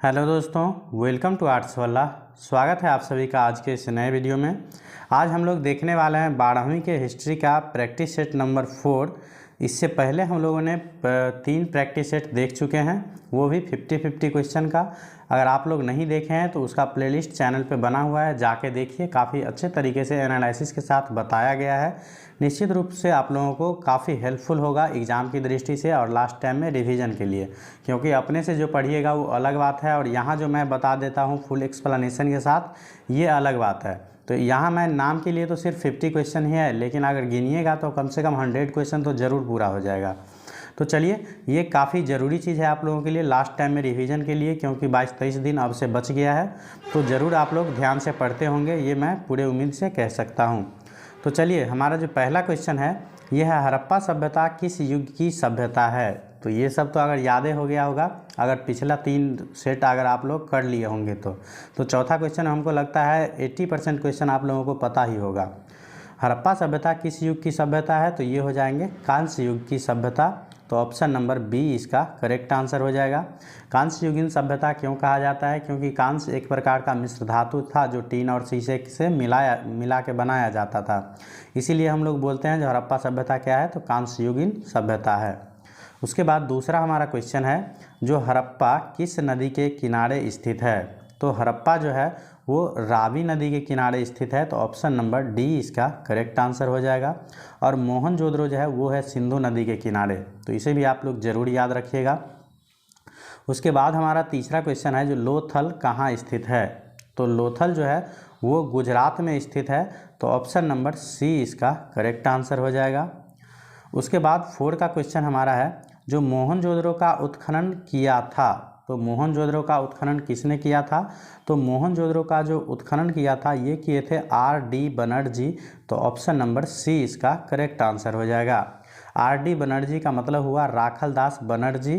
Hello दोस्तों, welcome to arts वाला। स्वागत है आप सभी का आज के इस नए वीडियो में। आज हम लोग देखने वाले हैं 12वीं के हिस्ट्री का प्रैक्टिस सेट नंबर 4। इससे पहले हम लोगों ने 3 प्रैक्टिस सेट देख चुके हैं, वो भी 50-50 क्वेश्चन का। अगर आप लोग नहीं देखे हैं तो उसका प्लेलिस्ट चैनल पे बना हुआ है, जाके देखिए। काफ़ी अच्छे तरीके से एनालिसिस के साथ बताया गया है। निश्चित रूप से आप लोगों को काफ़ी हेल्पफुल होगा एग्ज़ाम की दृष्टि से और लास्ट टाइम में रिवीजन के लिए, क्योंकि अपने से जो पढ़िएगा वो अलग बात है और यहाँ जो मैं बता देता हूँ फुल एक्सप्लेनेशन के साथ, ये अलग बात है। तो यहाँ मैं नाम के लिए तो सिर्फ 50 क्वेश्चन ही है, लेकिन अगर गिनिएगा तो कम से कम 100 क्वेश्चन तो ज़रूर पूरा हो जाएगा। तो चलिए, ये काफ़ी ज़रूरी चीज़ है आप लोगों के लिए लास्ट टाइम में रिवीजन के लिए, क्योंकि 22-23 दिन अब से बच गया है। तो ज़रूर आप लोग ध्यान से पढ़ते होंगे, ये मैं पूरे उम्मीद से कह सकता हूँ। तो चलिए, हमारा जो पहला क्वेश्चन है ये है, हड़प्पा सभ्यता किस युग की सभ्यता है। तो ये सब तो अगर याद हो गया होगा, अगर पिछला 3 सेट अगर आप लोग कर लिए होंगे तो चौथा क्वेश्चन हमको लगता है 80% क्वेश्चन आप लोगों को पता ही होगा। हड़प्पा सभ्यता किस युग की सभ्यता है, तो ये हो जाएंगे कांस्य युग की सभ्यता। तो ऑप्शन नंबर बी इसका करेक्ट आंसर हो जाएगा। कांस्य युगीन सभ्यता क्यों कहा जाता है, क्योंकि कांस्य एक प्रकार का मिश्र धातु था जो टीन और शीशे से मिला के बनाया जाता था। इसीलिए हम लोग बोलते हैं जो हड़प्पा सभ्यता क्या है, तो कांस्य युगीन सभ्यता है। उसके बाद दूसरा हमारा क्वेश्चन है, जो हड़प्पा किस नदी के किनारे स्थित है। तो हड़प्पा जो है वो रावी नदी के किनारे स्थित है। तो ऑप्शन नंबर डी इसका करेक्ट आंसर हो जाएगा। और मोहनजोदड़ो जो है वो है सिंधु नदी के किनारे, तो इसे भी आप लोग ज़रूर याद रखिएगा। उसके बाद हमारा तीसरा क्वेश्चन है, जो लोथल कहाँ स्थित है। तो लोथल जो है वो गुजरात में स्थित है। तो ऑप्शन नंबर सी इसका करेक्ट आंसर हो जाएगा। उसके बाद 4 का क्वेश्चन हमारा है, जो मोहनजोदड़ो का उत्खनन किया था। तो मोहनजोदड़ो का उत्खनन किसने किया था। तो मोहनजोदड़ो का जो उत्खनन किया था ये किए थे R.D. बनर्जी। तो ऑप्शन नंबर सी इसका करेक्ट आंसर हो जाएगा। R.D. बनर्जी का मतलब हुआ राखल दास बनर्जी।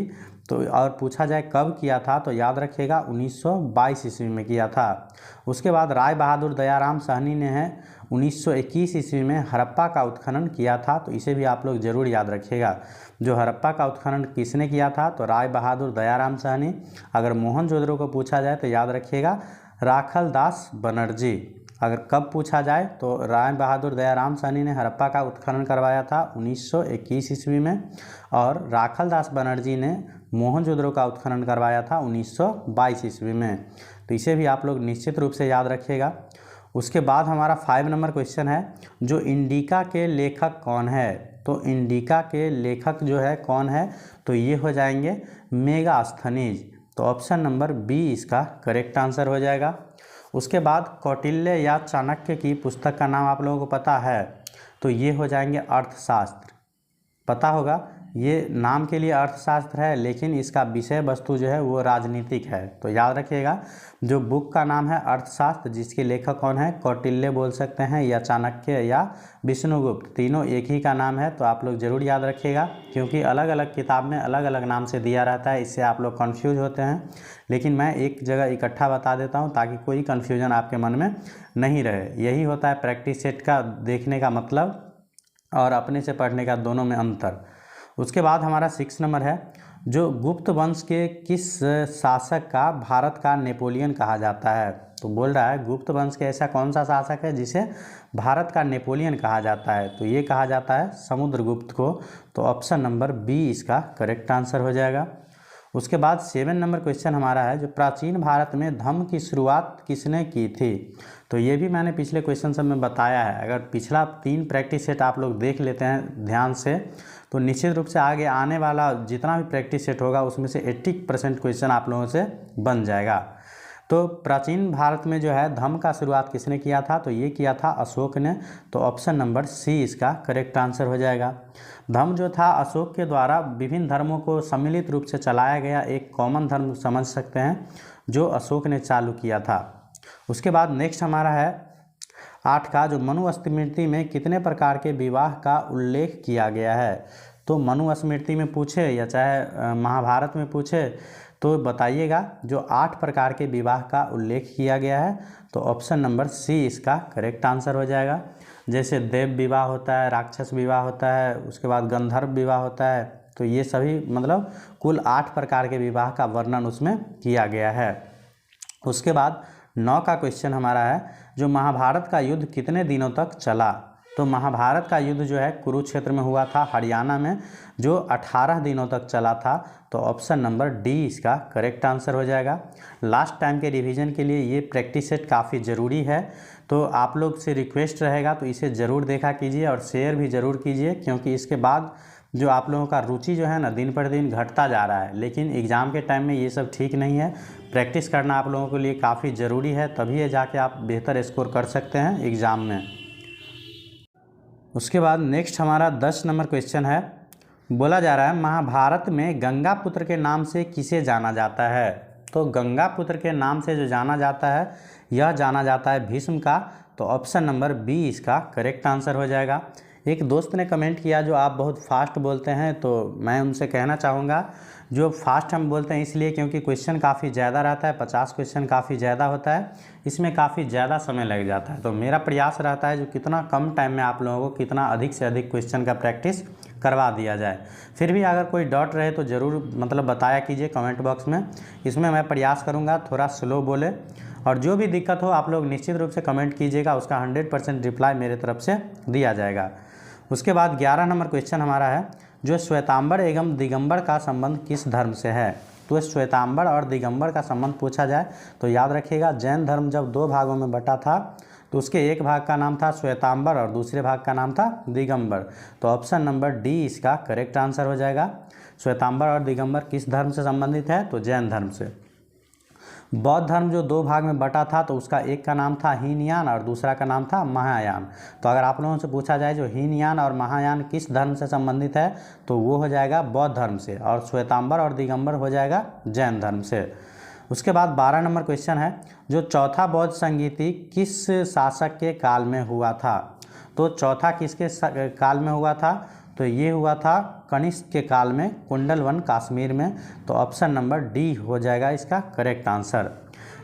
तो और पूछा जाए कब किया था, तो याद रखिएगा 1922 ईस्वी में किया था। उसके बाद राय बहादुर दयाराम साहनी ने 1921 ईस्वी में हड़प्पा का उत्खनन किया था। तो इसे भी आप लोग ज़रूर याद रखिएगा। जो हड़प्पा का उत्खनन किसने किया था, तो राय बहादुर दयाराम साहनी। अगर मोहनजोदड़ो को पूछा जाए तो याद रखिएगा राखल दास बनर्जी। अगर कब पूछा जाए तो राय बहादुर दयाराम साहनी ने हड़प्पा का उत्खनन करवाया था 1921 ईस्वी में, और राखल दास बनर्जी ने मोहनजोदड़ो का उत्खनन करवाया था 1922 ईस्वी में। तो इसे भी आप लोग निश्चित रूप से याद रखिएगा। उसके बाद हमारा 5 नंबर क्वेश्चन है, जो इंडिका के लेखक कौन है। तो इंडिका के लेखक जो है कौन है, तो ये हो जाएंगे मेगास्थनीज। तो ऑप्शन नंबर बी इसका करेक्ट आंसर हो जाएगा। उसके बाद कौटिल्य या चाणक्य की पुस्तक का नाम आप लोगों को पता है, तो ये हो जाएंगे अर्थशास्त्र। पता होगा, ये नाम के लिए अर्थशास्त्र है, लेकिन इसका विषय वस्तु जो है वो राजनीतिक है। तो याद रखिएगा, जो बुक का नाम है अर्थशास्त्र, जिसके लेखक कौन है, कौटिल्य बोल सकते हैं या चाणक्य या विष्णुगुप्त, तीनों एक ही का नाम है। तो आप लोग ज़रूर याद रखिएगा, क्योंकि अलग अलग किताब में अलग अलग नाम से दिया रहता है, इससे आप लोग कन्फ्यूज होते हैं। लेकिन मैं एक जगह इकट्ठा बता देता हूँ ताकि कोई कन्फ्यूजन आपके मन में नहीं रहे। यही होता है प्रैक्टिस सेट का देखने का मतलब और अपने से पढ़ने का दोनों में अंतर। उसके बाद हमारा 6 नंबर है, जो गुप्त वंश के किस शासक का भारत का नेपोलियन कहा जाता है। तो बोल रहा है गुप्त वंश के ऐसा कौन सा शासक है जिसे भारत का नेपोलियन कहा जाता है, तो ये कहा जाता है समुद्रगुप्त को। तो ऑप्शन नंबर बी इसका करेक्ट आंसर हो जाएगा। उसके बाद 7 नंबर क्वेश्चन हमारा है, जो प्राचीन भारत में धम्म की शुरुआत किसने की थी। तो ये भी मैंने पिछले क्वेश्चन सब में बताया है। अगर पिछला 3 प्रैक्टिस सेट आप लोग देख लेते हैं ध्यान से, तो निश्चित रूप से आगे आने वाला जितना भी प्रैक्टिस सेट होगा उसमें से 80% क्वेश्चन आप लोगों से बन जाएगा। तो प्राचीन भारत में जो है धम्म का शुरुआत किसने किया था, तो ये किया था अशोक ने। तो ऑप्शन नंबर सी इसका करेक्ट आंसर हो जाएगा। धम्म जो था अशोक के द्वारा विभिन्न धर्मों को सम्मिलित रूप से चलाया गया एक कॉमन धर्म समझ सकते हैं, जो अशोक ने चालू किया था। उसके बाद नेक्स्ट हमारा है 8 का, जो मनुस्मृति में कितने प्रकार के विवाह का उल्लेख किया गया है। तो मनुस्मृति में पूछे या चाहे महाभारत में पूछे तो बताइएगा, जो 8 प्रकार के विवाह का उल्लेख किया गया है। तो ऑप्शन नंबर सी इसका करेक्ट आंसर हो जाएगा। जैसे देव विवाह होता है, राक्षस विवाह होता है, उसके बाद गंधर्व विवाह होता है, तो ये सभी मतलब कुल 8 प्रकार के विवाह का वर्णन उसमें किया गया है। उसके बाद 9 का क्वेश्चन हमारा है, जो महाभारत का युद्ध कितने दिनों तक चला। तो महाभारत का युद्ध जो है कुरुक्षेत्र में हुआ था हरियाणा में, जो 18 दिनों तक चला था। तो ऑप्शन नंबर डी इसका करेक्ट आंसर हो जाएगा। लास्ट टाइम के रिवीजन के लिए ये प्रैक्टिस सेट काफ़ी ज़रूरी है, तो आप लोग से रिक्वेस्ट रहेगा तो इसे ज़रूर देखा कीजिए और शेयर भी ज़रूर कीजिए, क्योंकि इसके बाद जो आप लोगों का रुचि जो है ना दिन पर दिन घटता जा रहा है, लेकिन एग्ज़ाम के टाइम में ये सब ठीक नहीं है। प्रैक्टिस करना आप लोगों के लिए काफ़ी ज़रूरी है, तभी ये जाके आप बेहतर स्कोर कर सकते हैं एग्ज़ाम में। उसके बाद नेक्स्ट हमारा 10 नंबर क्वेश्चन है, बोला जा रहा है महाभारत में गंगा पुत्र के नाम से किसे जाना जाता है। तो गंगा पुत्र के नाम से जो जाना जाता है यह जाना जाता है भीष्म का। तो ऑप्शन नंबर बी इसका करेक्ट आंसर हो जाएगा। एक दोस्त ने कमेंट किया जो आप बहुत फास्ट बोलते हैं, तो मैं उनसे कहना चाहूँगा जो फास्ट हम बोलते हैं इसलिए क्योंकि क्वेश्चन काफ़ी ज़्यादा रहता है, 50 क्वेश्चन काफ़ी ज़्यादा होता है, इसमें काफ़ी ज़्यादा समय लग जाता है। तो मेरा प्रयास रहता है जो कितना कम टाइम में आप लोगों को कितना अधिक से अधिक क्वेश्चन का प्रैक्टिस करवा दिया जाए। फिर भी अगर कोई डाउट रहे तो ज़रूर मतलब बताया कीजिए कमेंट बॉक्स में, इसमें मैं प्रयास करूँगा थोड़ा स्लो बोले। और जो भी दिक्कत हो आप लोग निश्चित रूप से कमेंट कीजिएगा, उसका 100% रिप्लाई मेरे तरफ से दिया जाएगा। उसके बाद 11 नंबर क्वेश्चन हमारा है, जो श्वेतांबर एवं दिगंबर का संबंध किस धर्म से है। तो श्वेतांबर और दिगंबर का संबंध पूछा जाए तो याद रखिएगा, जैन धर्म जब 2 भागों में बटा था तो उसके एक भाग का नाम था श्वेतांबर और दूसरे भाग का नाम था दिगंबर। तो ऑप्शन नंबर डी इसका करेक्ट आंसर हो जाएगा। श्वेतांबर और दिगंबर किस धर्म से संबंधित है, तो जैन धर्म से। बौद्ध धर्म जो 2 भाग में बटा था तो उसका एक का नाम था हीनयान और दूसरा का नाम था महायान। तो अगर आप लोगों से पूछा जाए जो हीनयान और महायान किस धर्म से संबंधित है तो वो हो जाएगा बौद्ध धर्म से, और श्वेतांबर और दिगंबर हो जाएगा जैन धर्म से। उसके बाद 12 नंबर क्वेश्चन है, जो चौथा बौद्ध संगीति किस शासक के काल में हुआ था। तो चौथा किसके काल में हुआ था, तो ये हुआ था कनिष्क के काल में, कुंडलवन कश्मीर में। तो ऑप्शन नंबर डी हो जाएगा इसका करेक्ट आंसर।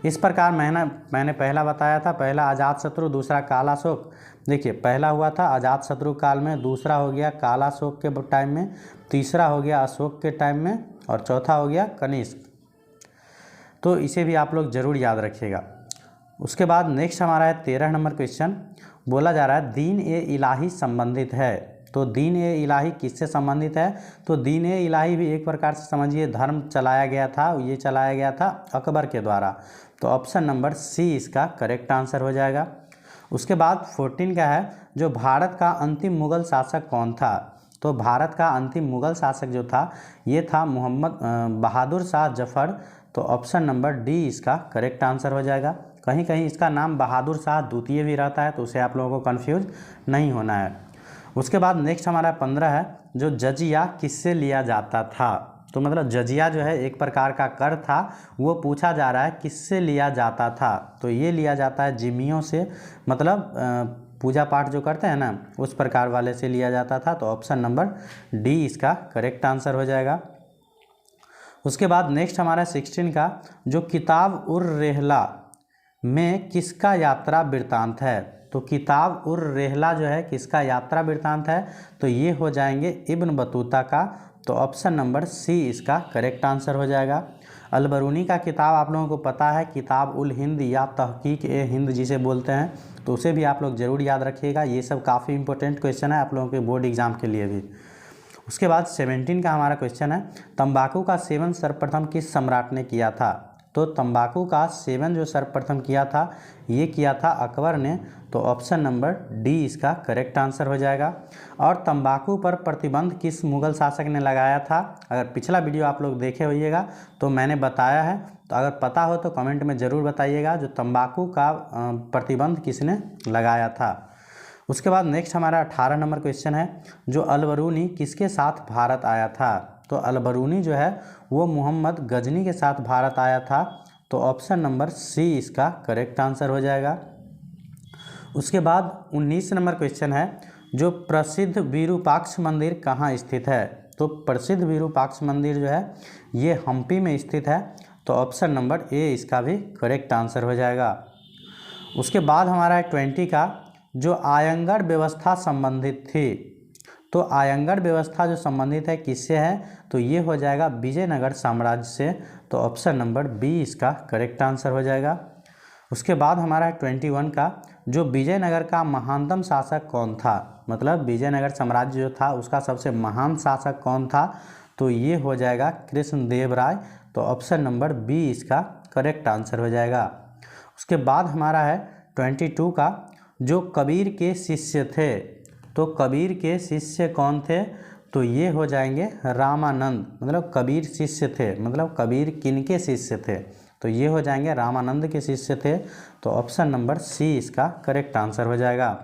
इस प्रकार मैंने पहला बताया था, पहला अजातशत्रु, दूसरा कालाशोक। देखिए पहला हुआ था अजातशत्रु काल में, दूसरा हो गया कालाशोक के टाइम में, तीसरा हो गया अशोक के टाइम में और चौथा हो गया कनिष्क। तो इसे भी आप लोग ज़रूर याद रखिएगा। उसके बाद नेक्स्ट हमारा है 13 नंबर क्वेश्चन, बोला जा रहा है दीन ए इलाही संबंधित है। तो दीन ए इलाही किससे संबंधित है, तो दीन ए इलाही भी एक प्रकार से समझिए धर्म चलाया गया था, ये चलाया गया था अकबर के द्वारा। तो ऑप्शन नंबर सी इसका करेक्ट आंसर हो जाएगा। उसके बाद 14 का है, जो भारत का अंतिम मुगल शासक कौन था। तो भारत का अंतिम मुगल शासक जो था ये था मोहम्मद बहादुर शाह जफर। तो ऑप्शन नंबर डी इसका करेक्ट आंसर हो जाएगा। कहीं कहीं इसका नाम बहादुर शाह द्वितीय भी रहता है, तो उसे आप लोगों को कन्फ्यूज नहीं होना है। उसके बाद नेक्स्ट हमारा 15 है, जो जजिया किससे लिया जाता था। तो मतलब जजिया जो है एक प्रकार का कर था, वो पूछा जा रहा है किससे लिया जाता था। तो ये लिया जाता है जिम्मियों से, मतलब पूजा पाठ जो करते हैं ना उस प्रकार वाले से लिया जाता था। तो ऑप्शन नंबर डी इसका करेक्ट आंसर हो जाएगा। उसके बाद नेक्स्ट हमारा 16 का, जो किताब उर रेहला में किसका यात्रा वृत्तांत है। तो किताब उर रेहला जो है किसका यात्रा वृत्तांत है, तो ये हो जाएंगे इब्न बतूता का। तो ऑप्शन नंबर सी इसका करेक्ट आंसर हो जाएगा। अलबरूनी का किताब आप लोगों को पता है, किताब उल हिंद या तहकीक ए हिंद जिसे बोलते हैं, तो उसे भी आप लोग ज़रूर याद रखिएगा। ये सब काफ़ी इंपॉर्टेंट क्वेश्चन है आप लोगों के बोर्ड एग्जाम के लिए भी। उसके बाद 17 का हमारा क्वेश्चन है, तंबाकू का सेवन सर्वप्रथम किस सम्राट ने किया था। तो तंबाकू का सेवन जो सर्वप्रथम किया था ये किया था अकबर ने। तो ऑप्शन नंबर डी इसका करेक्ट आंसर हो जाएगा। और तंबाकू पर प्रतिबंध किस मुगल शासक ने लगाया था, अगर पिछला वीडियो आप लोग देखे होइएगा तो मैंने बताया है, तो अगर पता हो तो कमेंट में ज़रूर बताइएगा जो तंबाकू का प्रतिबंध किसने लगाया था। उसके बाद नेक्स्ट हमारा 18 नंबर क्वेश्चन है, जो अलबरूनी किसके साथ भारत आया था। तो अलबरूनी जो है वो मोहम्मद गजनी के साथ भारत आया था। तो ऑप्शन नंबर सी इसका करेक्ट आंसर हो जाएगा। उसके बाद 19 नंबर क्वेश्चन है, जो प्रसिद्ध विरूपाक्ष मंदिर कहाँ स्थित है। तो प्रसिद्ध विरूपाक्ष मंदिर जो है ये हम्पी में स्थित है। तो ऑप्शन नंबर ए इसका भी करेक्ट आंसर हो जाएगा। उसके बाद हमारा 20 का, जो आयंगर व्यवस्था संबंधित थी। तो आयंगर व्यवस्था जो संबंधित है किससे है, तो ये हो जाएगा विजयनगर साम्राज्य से। तो ऑप्शन नंबर बी इसका करेक्ट आंसर हो जाएगा। उसके बाद हमारा है 21 का, जो विजयनगर का महानतम शासक कौन था, मतलब विजयनगर साम्राज्य जो था उसका सबसे महान शासक कौन था, तो ये हो जाएगा कृष्णदेव राय। तो ऑप्शन नंबर बी इसका करेक्ट आंसर हो जाएगा। उसके बाद हमारा है 22 का, जो कबीर के शिष्य थे, तो कबीर के शिष्य कौन थे, तो ये हो जाएंगे रामानंद, मतलब कबीर शिष्य थे, मतलब कबीर किनके शिष्य थे, तो ये हो जाएंगे रामानंद के शिष्य थे। तो ऑप्शन नंबर सी इसका करेक्ट आंसर हो जाएगा।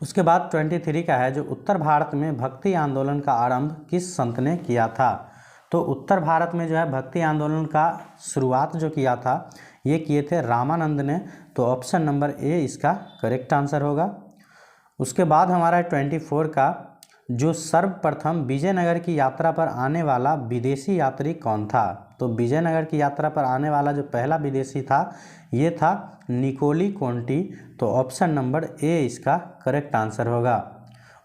उसके बाद 23 का है, जो उत्तर भारत में भक्ति आंदोलन का आरंभ किस संत ने किया था, तो उत्तर भारत में जो है भक्ति आंदोलन का शुरुआत जो किया था ये किए थे रामानंद ने। तो ऑप्शन नंबर ए इसका करेक्ट आंसर होगा। उसके बाद हमारा 24 का, जो सर्वप्रथम विजयनगर की यात्रा पर आने वाला विदेशी यात्री कौन था, तो विजयनगर की यात्रा पर आने वाला जो पहला विदेशी था ये था निकोली कोंटी। तो ऑप्शन नंबर ए इसका करेक्ट आंसर होगा।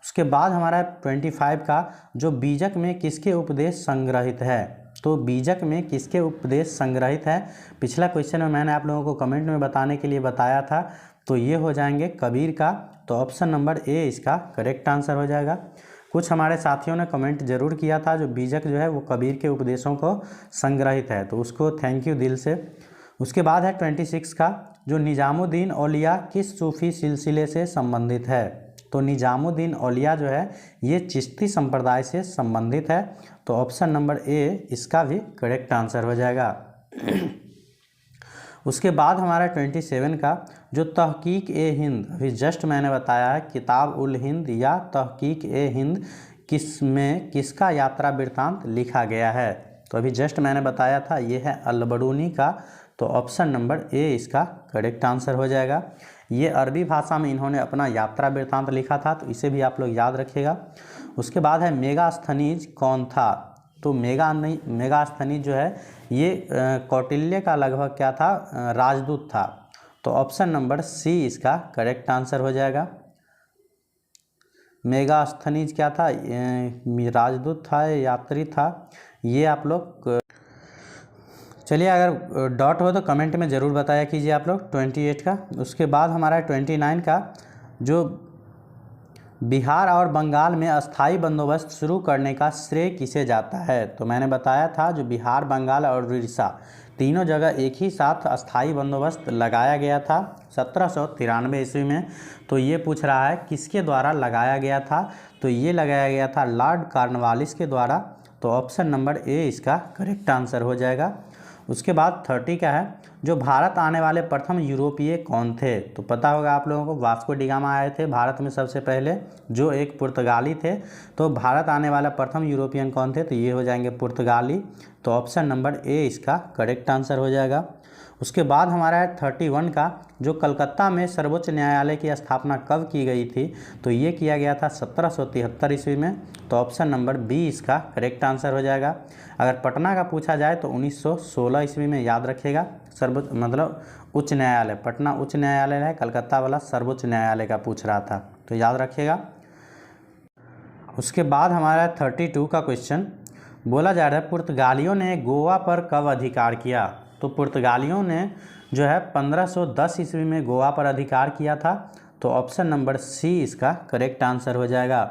उसके बाद हमारा 25 का, जो बीजक में किसके उपदेश संग्रहित है, तो बीजक में किसके उपदेश संग्रहित है, पिछला क्वेश्चन में मैंने आप लोगों को कमेंट में बताने के लिए बताया था, तो ये हो जाएंगे कबीर का। तो ऑप्शन नंबर ए इसका करेक्ट आंसर हो जाएगा। कुछ हमारे साथियों ने कमेंट जरूर किया था, जो बीजक जो है वो कबीर के उपदेशों को संग्रहित है, तो उसको थैंक यू दिल से। उसके बाद है 26 का, जो निजामुद्दीन औलिया किस सूफी सिलसिले से संबंधित है, तो निजामुद्दीन औलिया जो है ये चिश्ती संप्रदाय से संबंधित है। तो ऑप्शन नंबर ए इसका भी करेक्ट आंसर हो जाएगा। उसके बाद हमारा 27 का, जो तहकीक ए हिंद, अभी जस्ट मैंने बताया है किताब उल हिंद या तहकीक ए हिंद किसमें किसका यात्रा वृत्तांत लिखा गया है, तो अभी जस्ट मैंने बताया था ये है अल-बरूनी का। तो ऑप्शन नंबर ए इसका करेक्ट आंसर हो जाएगा। ये अरबी भाषा में इन्होंने अपना यात्रा वृत्तांत लिखा था, तो इसे भी आप लोग याद रखिएगा। उसके बाद है मेगास्थनीज कौन था, तो मेगास्थनीज जो है ये कौटिल्य का लगभग क्या था, राजदूत था। तो ऑप्शन नंबर सी इसका करेक्ट आंसर हो जाएगा। मेगास्थनीज क्या था, राजदूत था, यात्री था, ये आप लोग चलिए अगर डॉट हो तो कमेंट में ज़रूर बताया कीजिए आप लोग 28 का। उसके बाद हमारा 29 का, जो बिहार और बंगाल में अस्थाई बंदोबस्त शुरू करने का श्रेय किसे जाता है, तो मैंने बताया था जो बिहार, बंगाल और उड़ीसा तीनों जगह एक ही साथ अस्थाई बंदोबस्त लगाया गया था 1793 ईस्वी में। तो ये पूछ रहा है किसके द्वारा लगाया गया था, तो ये लगाया गया था लॉर्ड कॉर्नवालिस के द्वारा। तो ऑप्शन नंबर ए इसका करेक्ट आंसर हो जाएगा। उसके बाद 30 का है, जो भारत आने वाले प्रथम यूरोपीय कौन थे, तो पता होगा आप लोगों को वास्को डी गामा आए थे भारत में सबसे पहले, जो एक पुर्तगाली थे। तो भारत आने वाला प्रथम यूरोपियन कौन थे, तो ये हो जाएंगे पुर्तगाली। तो ऑप्शन नंबर ए इसका करेक्ट आंसर हो जाएगा। उसके बाद हमारा है 31 का, जो कलकत्ता में सर्वोच्च न्यायालय की स्थापना कब की गई थी, तो ये किया गया था 1773 ईस्वी में। तो ऑप्शन नंबर बी इसका करेक्ट आंसर हो जाएगा। अगर पटना का पूछा जाए तो 1916 ईस्वी में याद रखिएगा। सर्वोच्च मतलब उच्च न्यायालय, पटना उच्च न्यायालय है, कलकत्ता वाला सर्वोच्च न्यायालय का पूछ रहा था, तो याद रखिएगा। उसके बाद हमारा 32 का क्वेश्चन बोला जा रहा है, पुर्तगालियों ने गोवा पर कब अधिकार किया, तो पुर्तगालियों ने जो है 1510 ईस्वी में गोवा पर अधिकार किया था। तो ऑप्शन नंबर सी इसका करेक्ट आंसर हो जाएगा।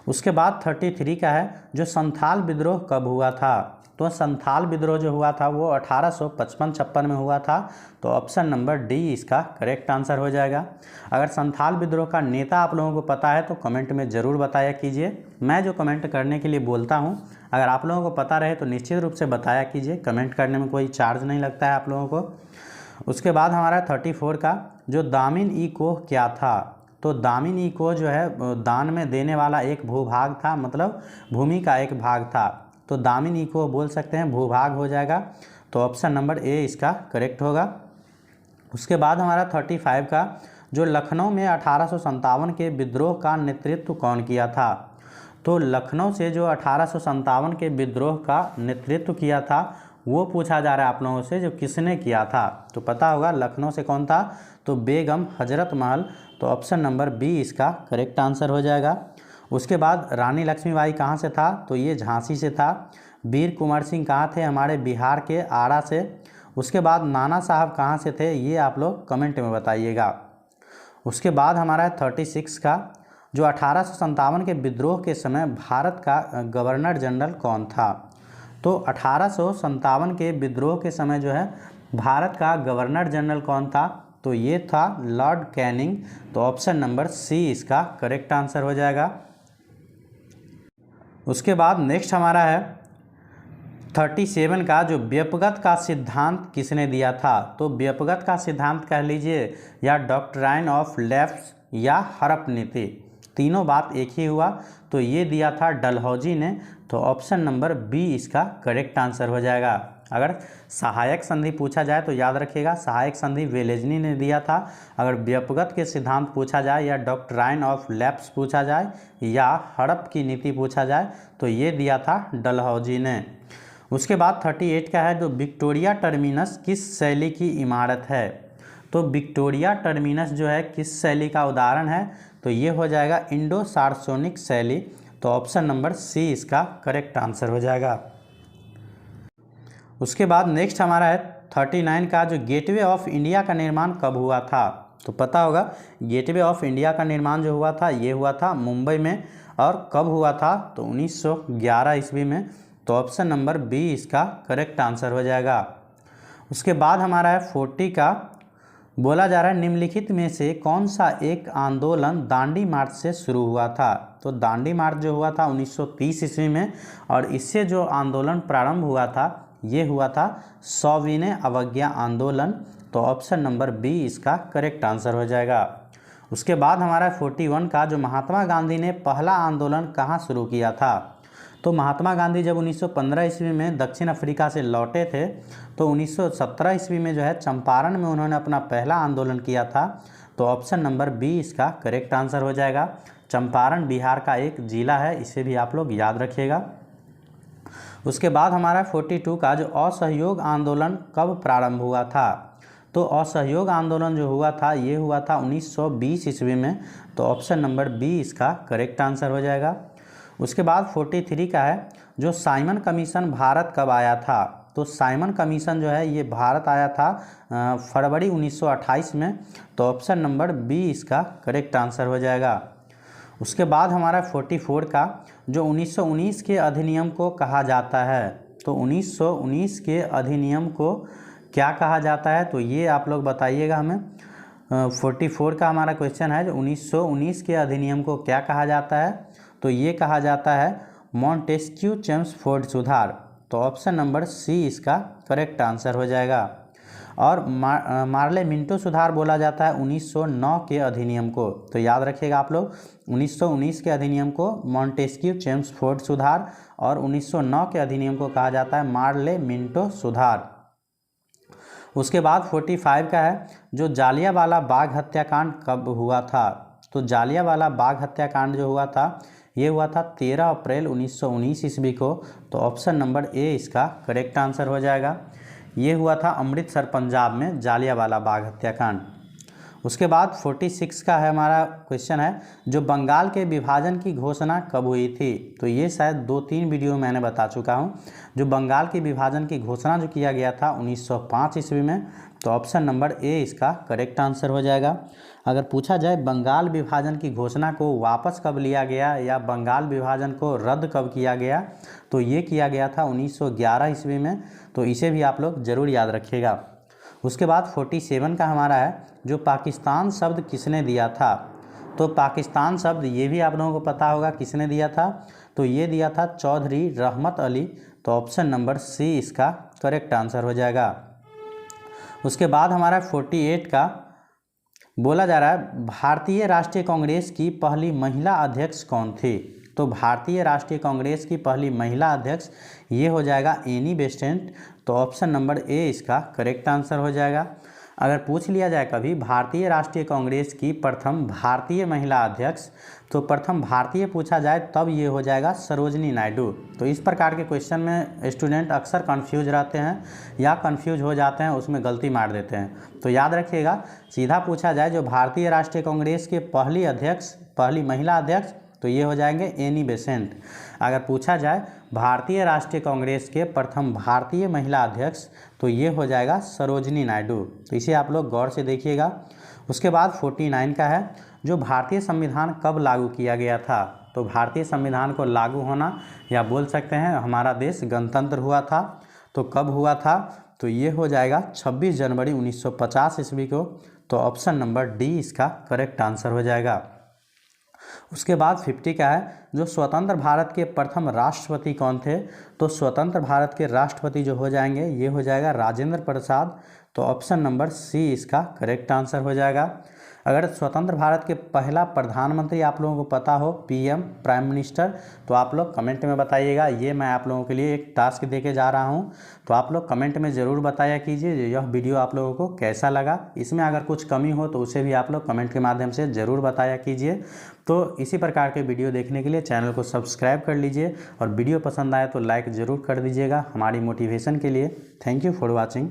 उसके बाद 33 का है, जो संथाल विद्रोह कब हुआ था, तो संथाल विद्रोह जो हुआ था वो 1855-56 में हुआ था। तो ऑप्शन नंबर डी इसका करेक्ट आंसर हो जाएगा। अगर संथाल विद्रोह का नेता आप लोगों को पता है तो कमेंट में ज़रूर बताया कीजिए। मैं जो कमेंट करने के लिए बोलता हूं, अगर आप लोगों को पता रहे तो निश्चित रूप से बताया कीजिए। कमेंट करने में कोई चार्ज नहीं लगता है आप लोगों को। उसके बाद हमारा 34 का, जो दामिन ई कोह क्या था, तो दामिन ई कोह जो है दान में देने वाला एक भूभाग था, मतलब भूमि का एक भाग था। तो दामिन ई कोह बोल सकते हैं भूभाग हो जाएगा। तो ऑप्शन नंबर ए इसका करेक्ट होगा। उसके बाद हमारा 35 का, जो लखनऊ में 1857 के विद्रोह का नेतृत्व कौन किया था, तो लखनऊ से जो 1857 के विद्रोह का नेतृत्व किया था वो पूछा जा रहा है आप लोगों से, जो किसने किया था, तो पता होगा लखनऊ से कौन था, तो बेगम हजरत महल। तो ऑप्शन नंबर बी इसका करेक्ट आंसर हो जाएगा। उसके बाद रानी लक्ष्मीबाई कहाँ से था, तो ये झांसी से था। वीर कुंवर सिंह कहाँ थे, हमारे बिहार के आरा से। उसके बाद नाना साहब कहाँ से थे, ये आप लोग कमेंट में बताइएगा। उसके बाद हमारा है 36 का, जो 1857 के विद्रोह के समय भारत का गवर्नर जनरल कौन था। तो 1857 के विद्रोह के समय जो है भारत का गवर्नर जनरल कौन था, तो ये था लॉर्ड कैनिंग। तो ऑप्शन नंबर सी इसका करेक्ट आंसर हो जाएगा। उसके बाद नेक्स्ट हमारा है 37 का, जो व्यपगत का सिद्धांत किसने दिया था। तो व्यपगत का सिद्धांत कह लीजिए या डॉक्ट्राइन ऑफ लैप्स या हड़प नीति, तीनों बात एक ही हुआ। तो ये दिया था डलहौजी ने। तो ऑप्शन नंबर बी इसका करेक्ट आंसर हो जाएगा। अगर सहायक संधि पूछा जाए तो याद रखिएगा सहायक संधि वेलेजनी ने दिया था। अगर व्यपगत के सिद्धांत पूछा जाए या डॉक्ट्राइन ऑफ लैप्स पूछा जाए या हड़प की नीति पूछा जाए तो ये दिया था डलहौजी ने। उसके बाद 38 का है, जो विक्टोरिया टर्मिनस किस शैली की इमारत है। तो विक्टोरिया टर्मिनस जो है किस शैली का उदाहरण है, तो ये हो जाएगा इंडो सार्सोनिक शैली। तो ऑप्शन नंबर सी इसका करेक्ट आंसर हो जाएगा। उसके बाद नेक्स्ट हमारा है 39 का, जो गेटवे ऑफ इंडिया का निर्माण कब हुआ था। तो पता होगा गेटवे ऑफ इंडिया का निर्माण जो हुआ था ये हुआ था मुंबई में। और कब हुआ था, तो 1911 ईस्वी में। तो ऑप्शन नंबर बी इसका करेक्ट आंसर हो जाएगा। उसके बाद हमारा है 40 का, बोला जा रहा है निम्नलिखित में से कौन सा एक आंदोलन दांडी मार्च से शुरू हुआ था। तो दांडी मार्च जो हुआ था 1930 ईस्वी में, और इससे जो आंदोलन प्रारंभ हुआ था ये हुआ था सविनय अवज्ञा आंदोलन। तो ऑप्शन नंबर बी इसका करेक्ट आंसर हो जाएगा। उसके बाद हमारा 41 का, जो महात्मा गांधी ने पहला आंदोलन कहाँ शुरू किया था। तो महात्मा गांधी जब 1915 ईस्वी में दक्षिण अफ्रीका से लौटे थे तो 1917 ईस्वी में जो है चंपारण में उन्होंने अपना पहला आंदोलन किया था। तो ऑप्शन नंबर बी इसका करेक्ट आंसर हो जाएगा। चंपारण बिहार का एक जिला है, इसे भी आप लोग याद रखिएगा। उसके बाद हमारा 42 का, जो असहयोग आंदोलन कब प्रारंभ हुआ था। तो असहयोग आंदोलन जो हुआ था ये हुआ था 1920 ईस्वी में। तो ऑप्शन नंबर बी इसका करेक्ट आंसर हो जाएगा। उसके बाद 43 का है, जो साइमन कमीशन भारत कब आया था। तो साइमन कमीशन जो है ये भारत आया था फरवरी 1928 में। तो ऑप्शन नंबर बी इसका करेक्ट आंसर हो जाएगा। उसके बाद हमारा 44 का, जो 1919 के अधिनियम को कहा जाता है। तो 1919 के अधिनियम को क्या कहा जाता है, तो ये आप लोग बताइएगा हमें। 44 का हमारा क्वेश्चन है, जो 1919 के अधिनियम को क्या कहा जाता है, तो ये कहा जाता है मॉन्टेस्क्यू चेम्सफोर्ड सुधार। तो ऑप्शन नंबर सी इसका करेक्ट आंसर हो जाएगा। और मार्ले मिंटो सुधार बोला जाता है 1909 के अधिनियम को। तो याद रखिएगा आप लोग 1919 के अधिनियम को मॉन्टेस्क्यू चेम्सफोर्ड सुधार और 1909 के अधिनियम को कहा जाता है मार्ले मिंटो सुधार। उसके बाद 45 का है, जो जालियांवाला बाग हत्याकांड कब हुआ था। तो जालियांवाला बाग हत्याकांड जो हुआ था ये हुआ था 13 अप्रैल 1919 ईस्वी को। तो ऑप्शन नंबर ए इसका करेक्ट आंसर हो जाएगा। ये हुआ था अमृतसर पंजाब में जालियांवाला बाग हत्याकांड। उसके बाद 46 का है हमारा क्वेश्चन है, जो बंगाल के विभाजन की घोषणा कब हुई थी। तो ये शायद 2-3 वीडियो मैंने बता चुका हूँ। जो बंगाल के विभाजन की घोषणा जो किया गया था 1905 ईस्वी में। तो ऑप्शन नंबर ए इसका करेक्ट आंसर हो जाएगा। अगर पूछा जाए बंगाल विभाजन की घोषणा को वापस कब लिया गया या बंगाल विभाजन को रद्द कब किया गया, तो ये किया गया था 1911 ईस्वी में। तो इसे भी आप लोग ज़रूर याद रखिएगा। उसके बाद 47 का हमारा है, जो पाकिस्तान शब्द किसने दिया था। तो पाकिस्तान शब्द ये भी आप लोगों को पता होगा किसने दिया था, तो ये दिया था चौधरी रहमत अली। तो ऑप्शन नंबर सी इसका करेक्ट आंसर हो जाएगा। उसके बाद हमारा 48 का, बोला जा रहा है भारतीय राष्ट्रीय कांग्रेस की पहली महिला अध्यक्ष कौन थी। तो भारतीय राष्ट्रीय कांग्रेस की पहली महिला अध्यक्ष ये हो जाएगा एनी बेसेंट। तो ऑप्शन नंबर ए इसका करेक्ट आंसर हो जाएगा। अगर पूछ लिया जाए कभी भारतीय राष्ट्रीय कांग्रेस की प्रथम भारतीय महिला अध्यक्ष, तो प्रथम भारतीय पूछा जाए तब ये हो जाएगा सरोजनी नायडू। तो इस प्रकार के क्वेश्चन में स्टूडेंट अक्सर कंफ्यूज रहते हैं या कंफ्यूज हो जाते हैं, उसमें गलती मार देते हैं। तो याद रखिएगा सीधा पूछा जाए जो भारतीय राष्ट्रीय कांग्रेस के पहली महिला अध्यक्ष तो ये हो जाएंगे एनी बेसेंट। अगर पूछा जाए भारतीय राष्ट्रीय कांग्रेस के प्रथम भारतीय महिला अध्यक्ष, तो ये हो जाएगा सरोजनी नायडू। तो इसे आप लोग गौर से देखिएगा। उसके बाद 49 का है, जो भारतीय संविधान कब लागू किया गया था। तो भारतीय संविधान को लागू होना या बोल सकते हैं हमारा देश गणतंत्र हुआ था, तो कब हुआ था, तो ये हो जाएगा 26 जनवरी 1950 ईस्वी को। तो ऑप्शन नंबर डी इसका करेक्ट आंसर हो जाएगा। उसके बाद 50 का है, जो स्वतंत्र भारत के प्रथम राष्ट्रपति कौन थे। तो स्वतंत्र भारत के राष्ट्रपति जो हो जाएंगे ये हो जाएगा राजेंद्र प्रसाद। तो ऑप्शन नंबर सी इसका करेक्ट आंसर हो जाएगा। अगर स्वतंत्र भारत के पहला प्रधानमंत्री आप लोगों को पता हो, पीएम प्राइम मिनिस्टर, तो आप लोग कमेंट में बताइएगा। ये मैं आप लोगों के लिए एक टास्क देके जा रहा हूँ, तो आप लोग कमेंट में ज़रूर बताया कीजिए यह वीडियो आप लोगों को कैसा लगा। इसमें अगर कुछ कमी हो तो उसे भी आप लोग कमेंट के माध्यम से ज़रूर बताया कीजिए। तो इसी प्रकार के वीडियो देखने के लिए चैनल को सब्सक्राइब कर लीजिए और वीडियो पसंद आए तो लाइक ज़रूर कर दीजिएगा हमारी मोटिवेशन के लिए। Thank you for watching.